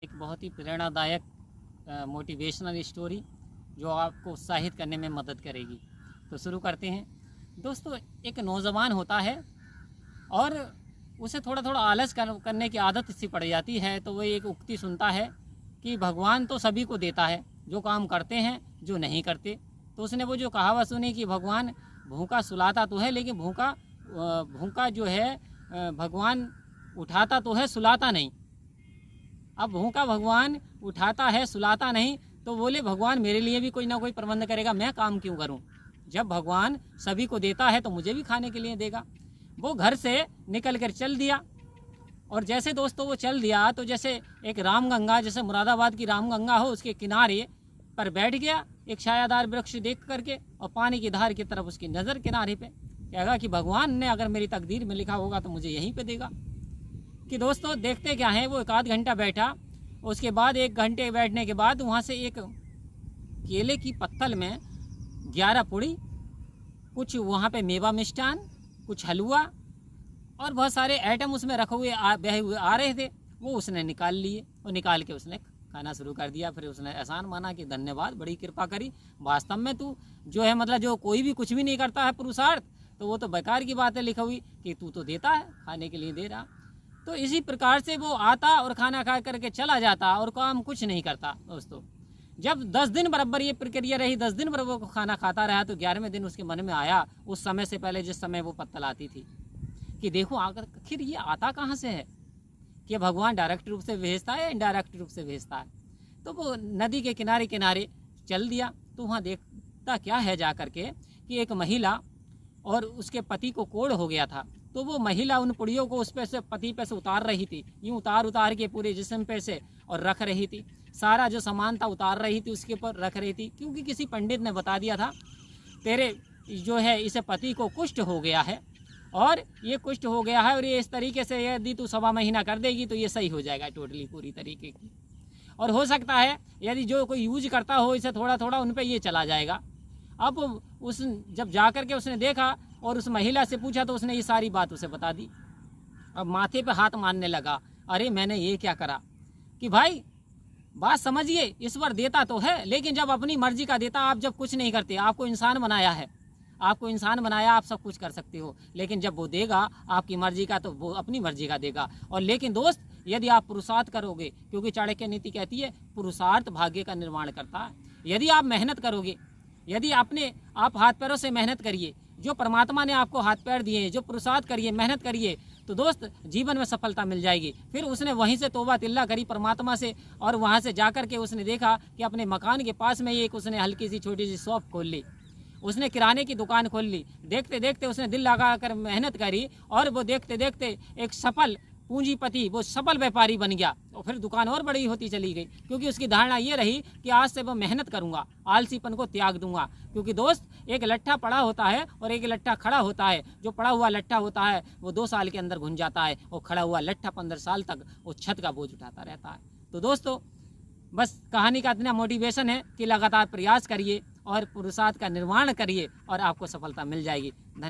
एक बहुत ही प्रेरणादायक मोटिवेशनल स्टोरी जो आपको उत्साहित करने में मदद करेगी। तो शुरू करते हैं। दोस्तों, एक नौजवान होता है और उसे थोड़ा थोड़ा आलस करने की आदत सी पड़ जाती है। तो वह एक उक्ति सुनता है कि भगवान तो सभी को देता है, जो काम करते हैं जो नहीं करते। तो उसने वो जो कहावत सुनी कि भगवान भूखा सुलाता तो है, लेकिन भूखा जो है भगवान उठाता तो है, सुलाता नहीं। अब भूखा भगवान उठाता है, सुलाता नहीं। तो बोले भगवान मेरे लिए भी कोई ना कोई प्रबंध करेगा, मैं काम क्यों करूं? जब भगवान सभी को देता है तो मुझे भी खाने के लिए देगा। वो घर से निकल कर चल दिया। और जैसे दोस्तों वो चल दिया तो जैसे एक रामगंगा, जैसे मुरादाबाद की रामगंगा हो, उसके किनारे पर बैठ गया एक छायादार वृक्ष देख करके, और पानी की धार की तरफ उसकी नज़र किनारे पे। कहेगा कि भगवान ने अगर मेरी तकदीर में लिखा होगा तो मुझे यहीं पे देगा। कि दोस्तों देखते क्या है, वो एक आध घंटा बैठा। उसके बाद 1 घंटे बैठने के बाद वहाँ से एक केले की पत्तल में 11 पुड़ी, कुछ वहाँ पे मेवा मिष्ठान, कुछ हलवा और बहुत सारे आइटम उसमें रखे हुए बहे हुए आ रहे थे। वो उसने निकाल लिए और निकाल के उसने खाना शुरू कर दिया। फिर उसने एहसान माना कि धन्यवाद, बड़ी कृपा करी। वास्तव में तू जो है, मतलब जो कोई भी कुछ भी नहीं करता है पुरुषार्थ, तो वो तो बेकार की बात है लिखी हुई कि तू तो देता है, खाने के लिए दे रहा। तो इसी प्रकार से वो आता और खाना खा करके चला जाता और काम कुछ नहीं करता। दोस्तों, जब 10 दिन बराबर ये प्रक्रिया रही, 10 दिन बराबर वो खाना खाता रहा, तो 11वें दिन उसके मन में आया, उस समय से पहले जिस समय वो पत्तल आती थी, कि देखो आखिर ये आता कहाँ से है, कि भगवान डायरेक्ट रूप से भेजता है या इनडायरेक्ट रूप से भेजता है। तो वो नदी के किनारे किनारे चल दिया। तो वहाँ देखता क्या है जा करके कि एक महिला और उसके पति को कोढ़ हो गया था। तो वो महिला उन पुड़ियों को उस पे से पति पे से उतार रही थी, यूँ उतार के पूरे जिस्म पे से, और रख रही थी। सारा जो सामान था उतार रही थी, उसके ऊपर रख रही थी, क्योंकि किसी पंडित ने बता दिया था तेरे जो है इसे पति को कुष्ठ हो गया है, और ये कुष्ठ हो गया है, और ये इस तरीके से यदि तू 1.25 महीना कर देगी तो ये सही हो जाएगा टोटली पूरी तरीके की। और हो सकता है यदि जो कोई यूज करता हो इसे थोड़ा थोड़ा उन पर ये चला जाएगा। अब उस जब जा कर के उसने देखा और उस महिला से पूछा तो उसने ये सारी बात उसे बता दी। अब माथे पे हाथ मारने लगा, अरे मैंने ये क्या करा। कि भाई बात समझिए, ईश्वर देता तो है, लेकिन जब अपनी मर्जी का देता, आप जब कुछ नहीं करते, आपको इंसान बनाया है, आपको इंसान बनाया, आप सब कुछ कर सकते हो, लेकिन जब वो देगा आपकी मर्जी का तो वो अपनी मर्जी का देगा। और लेकिन दोस्त, यदि आप पुरुषार्थ करोगे, क्योंकि चाणक्य नीति कहती है पुरुषार्थ भाग्य का निर्माण करता है। यदि आप मेहनत करोगे, यदि आप हाथ पैरों से मेहनत करिए, जो परमात्मा ने आपको हाथ पैर दिए, जो पुरुषार्थ करिए, मेहनत करिए, तो दोस्त जीवन में सफलता मिल जाएगी। फिर उसने वहीं से तौबा तिल्ला करी परमात्मा से, और वहाँ से जाकर के उसने देखा कि अपने मकान के पास में ही एक उसने हल्की सी छोटी सी शॉप खोल ली, उसने किराने की दुकान खोल ली। देखते देखते उसने दिल लगा कर मेहनत करी, और वो देखते देखते एक सफल पूंजीपति, वो सफल व्यापारी बन गया। और फिर दुकान और बड़ी होती चली गई, क्योंकि उसकी धारणा ये रही कि आज से वो मेहनत करूंगा, आलसीपन को त्याग दूंगा। क्योंकि दोस्त, एक लट्ठा पड़ा होता है और एक लट्ठा खड़ा होता है। जो पड़ा हुआ लट्ठा होता है वो 2 साल के अंदर घुन जाता है, और खड़ा हुआ लट्ठा 15 साल तक वो छत का बोझ उठाता रहता है। तो दोस्तों, बस कहानी का इतना मोटिवेशन है कि लगातार प्रयास करिए और पुरुषार्थ का निर्माण करिए, और आपको सफलता मिल जाएगी। धन्यवाद।